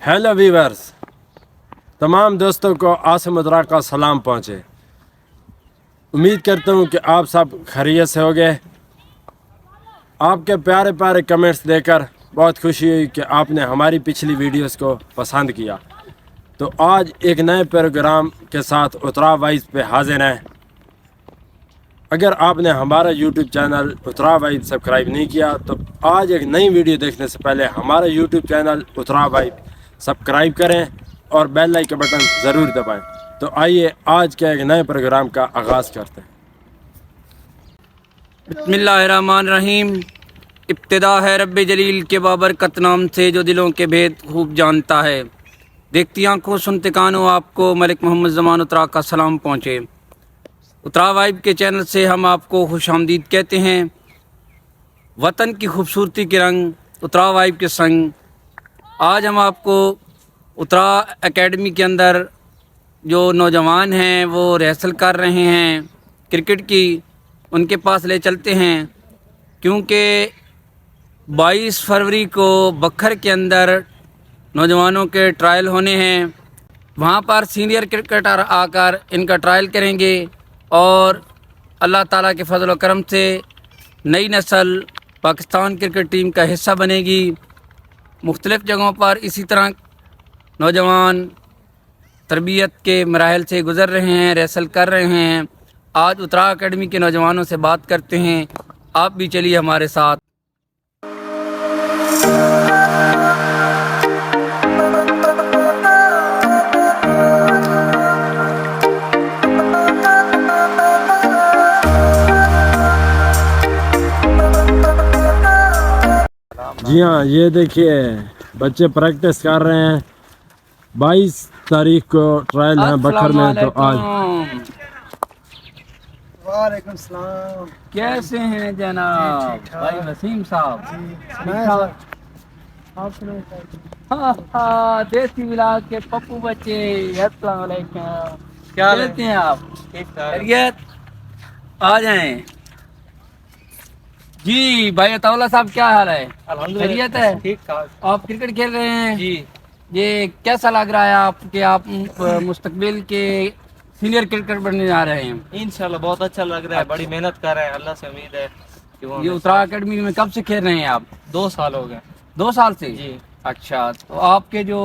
Hello viewers, तमाम दोस्तों को आसिम उतरा का सलाम पहुँचे। उम्मीद करता हूँ कि आप सब खैरियत से हो गए। आपके प्यारे प्यारे कमेंट्स देकर बहुत खुशी हुई कि आपने हमारी पिछली वीडियोस को पसंद किया। तो आज एक नए प्रोग्राम के साथ उतरा वाइज पे हाजिर हैं। अगर आपने हमारा यूट्यूब चैनल उतरा वाइब सब्सक्राइब नहीं किया तो आज एक नई वीडियो देखने से पहले हमारा यूट्यूब चैनल उतरा वाइब सब्सक्राइब करें और बेल आइकन का बटन ज़रूर दबाएं। तो आइए आज के एक नए प्रोग्राम का आगाज़ करते हैं। बिस्मिल्लाहिर्रहमानिर्रहीम। इब्तिदा है रब्बे जलील के बाबरकत नाम से जो दिलों के भेद खूब जानता है। देखती आंखों सुनते कानों आपको मलिक मोहम्मद ज़मान उतरा का सलाम पहुँचे। उतरा वाइब के चैनल से हम आपको खुशामदीद कहते हैं। वतन की खूबसूरती के रंग उतरा वाइब के संग आज हम आपको उतरा एकेडमी के अंदर जो नौजवान हैं वो रिहर्सल कर रहे हैं क्रिकेट की, उनके पास ले चलते हैं। क्योंकि 22 फरवरी को बखर के अंदर नौजवानों के ट्रायल होने हैं। वहाँ पर सीनियर क्रिकेटर आकर इनका ट्रायल करेंगे और अल्लाह ताला के फजल व करम से नई नस्ल पाकिस्तान क्रिकेट टीम का हिस्सा बनेगी। मुख्तलिफ़ जगहों पर इसी तरह नौजवान तरबियत के मराहल से गुज़र रहे हैं, रिहर्सल कर रहे हैं। आज उतरा एकेडमी के नौजवानों से बात करते हैं। आप भी चलिए हमारे साथ। जी हाँ, ये देखिए बच्चे प्रैक्टिस कर रहे हैं। 22 तारीख को ट्रायल है बखर में। तो आज वालेकुम सलाम। कैसे हैं जनाब भाई वसीम साहब? आप सुनाओ। हाँ, देसी इलाज के पप्पू बच्चे। अस्सलाम वालेकुम। क्या लेते हैं आप? खैरियत? आ जाएं जी। भाई अताउल्ला साहब क्या हाल है? खैरियत है? ठीक ठाक। आप क्रिकेट खेल रहे हैं जी। ये कैसा लग रहा है आपके? आप मुस्तकबिल के सीनियर क्रिकेटर बनने जा रहे हैं। इंशाल्लाह बहुत अच्छा लग रहा है। बड़ी मेहनत कर रहे हैं। अल्लाह से उम्मीद है कि वो ये उतरा एकेडमी में कब से खेल रहे हैं आप? 2 साल हो गए। 2 साल से जी। अच्छा, तो आपके जो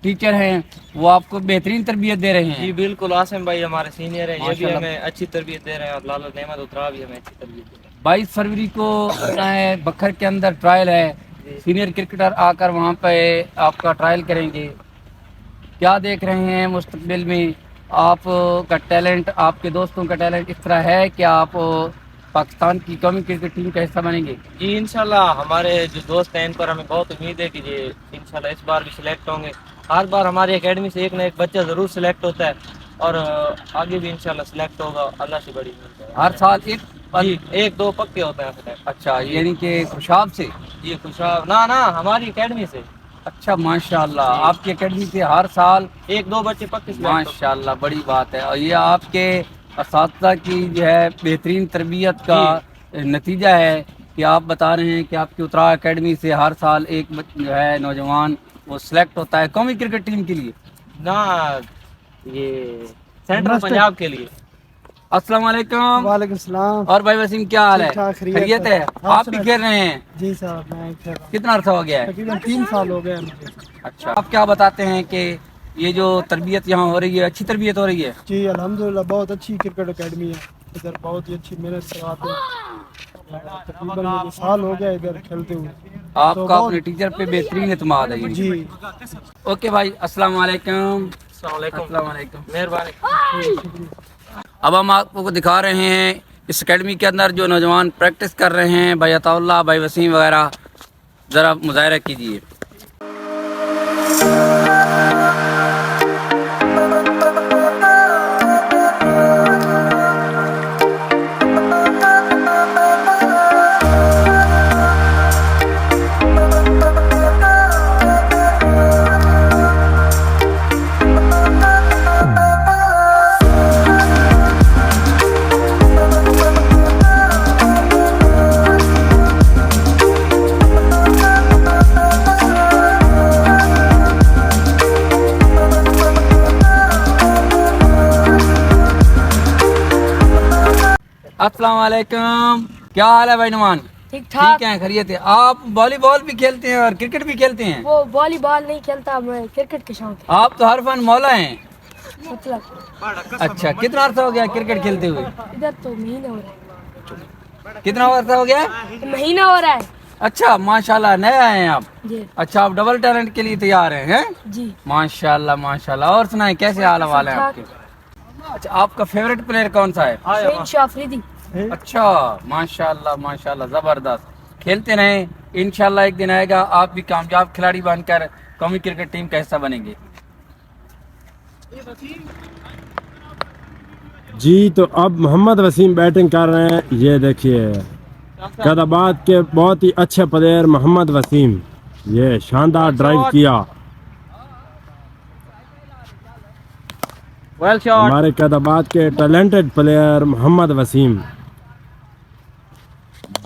टीचर हैं वो आपको बेहतरीन तरबियत दे रहे जी हैं? बिल्कुल। आसिम भाई हमारे सीनियर हैं, ये भी माशाल्लाह। हमें अच्छी तरबियत दे रहे हैं और लाला नेमत उतरा भी हमें अच्छी तरबियत दे रहे 22 फरवरी को है बखर के अंदर ट्रायल है। सीनियर क्रिकेटर आकर वहाँ पे आपका ट्रायल करेंगे। क्या देख रहे हैं मुस्तकबिल में आपका टैलेंट, आपके दोस्तों का टैलेंट इस तरह है कि आप पाकिस्तान की कौमी क्रिकेट टीम का हिस्सा बनेंगे? जी इंशाल्लाह। हमारे जो दोस्त हैं इन पर हमें बहुत उम्मीद है कि ये इंशाल्लाह इस बार भी सिलेक्ट होंगे। हर बार हमारी एकेडमी से एक ना एक बच्चा ज़रूर सिलेक्ट होता है और आगे भी इंशाल्लाह सिलेक्ट होगा। अल्लाह से बड़ी उम्मीद है। हर साल एक जी 1-2 पक्के होते हैं सिलेक्ट। अच्छा, यानी कि खुशाब से? ये खुशहाल ना हमारी एकेडमी से। अच्छा माशाल्लाह, आपकी एकेडमी से हर साल 1-2 बच्चे पक्के select होते माशाल्लाह, बड़ी बात है। और ये आपके असातिज़ा की जो है बेहतरीन तरबियत का नतीजा है कि आप बता रहे हैं कि आपकी उतरा एकेडमी से हर साल एक जो है नौजवान वो सिलेक्ट होता है कौमी क्रिकेट टीम के लिए। हैं। ना ये सेंट्रल पंजाब के लिए। अस्सलाम वालेकुम। वालेकुम सलाम। और भाई वसीम क्या हाल है? ठीक-ठाक, खैरियत है? आप भी खेल रहे हैं? जी साहब, मैं खेल रहा हूँ। कितना अर्सा हो गया है? तकरीबन 3 साल हो गए मुझे। अच्छा, आप क्या बताते हैं कि ये जो तरबियत यहाँ हो रही है अच्छी तरबियत हो रही है? जी अल्हम्दुलिल्लाह, बहुत अच्छी क्रिकेट एकेडमी है इधर। बहुत ही अच्छी मेहनत करवाते हैं। तकरीबन मुझे साल हो गया इधर खेलते हुए। आपका तो बहुत- अपने टीचर पे बेहतरीन एतमाद है। जी ओके भाई, अस्सलाम वालेकुम। अस्सलाम वालेकुम। अस्सलाम वालेकुम। मेहरबानी। अब हम आपको दिखा रहे हैं इस एकेडमी के अंदर जो नौजवान प्रैक्टिस कर रहे हैं, भाई अताउल्ला, भाई वसीम वगैरह, ज़रा मुज़ाहिरा कीजिए। अस्सलाम वालेकुम, क्या हाल है भाई नुमान? ठीक ठाक। ठीक है, खैरियत है। आप वॉलीबॉल भी खेलते हैं और क्रिकेट भी खेलते हैं? वो वॉलीबॉल नहीं खेलता, मैं क्रिकेट के शौक आप तो हर फन मौला हैं। है मतलब। अच्छा, कितना अर्सा हो गया क्रिकेट खेलते हुए? इधर तो महीना हो रहा कितना अर्सा हो गया? है, महीना हो रहा है अच्छा, माशाल्लाह, नए आए हैं आप। जी। अच्छा, आप डबल टैलेंट के लिए तैयार हैं? जी। माशाल्लाह माशाल्लाह। और सुनाए, कैसे हाल हवाल है आपके? अच्छा, आपका फेवरेट प्लेयर कौन सा है? शहीन शाह अफरीदी। अच्छा, माशाल्लाह माशाल्लाह, जबरदस्त। खेलते रहें, इंशाल्लाह एक दिन आएगा आप भी कामयाब खिलाड़ी बनकर कौमी क्रिकेट टीम का हिस्सा बनेंगे। जी, तो अब मोहम्मद वसीम बैटिंग कर रहे हैं। ये देखिए कैदाबाद के बहुत ही अच्छे प्लेयर मोहम्मद वसीम, ये शानदार ड्राइव किया। हमारे कैदाबाद के टैलेंटेड प्लेयर मोहम्मद वसीम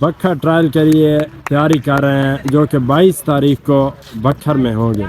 बखर ट्रायल के लिए तैयारी कर रहे हैं, जो कि 22 तारीख को बखर में होंगे।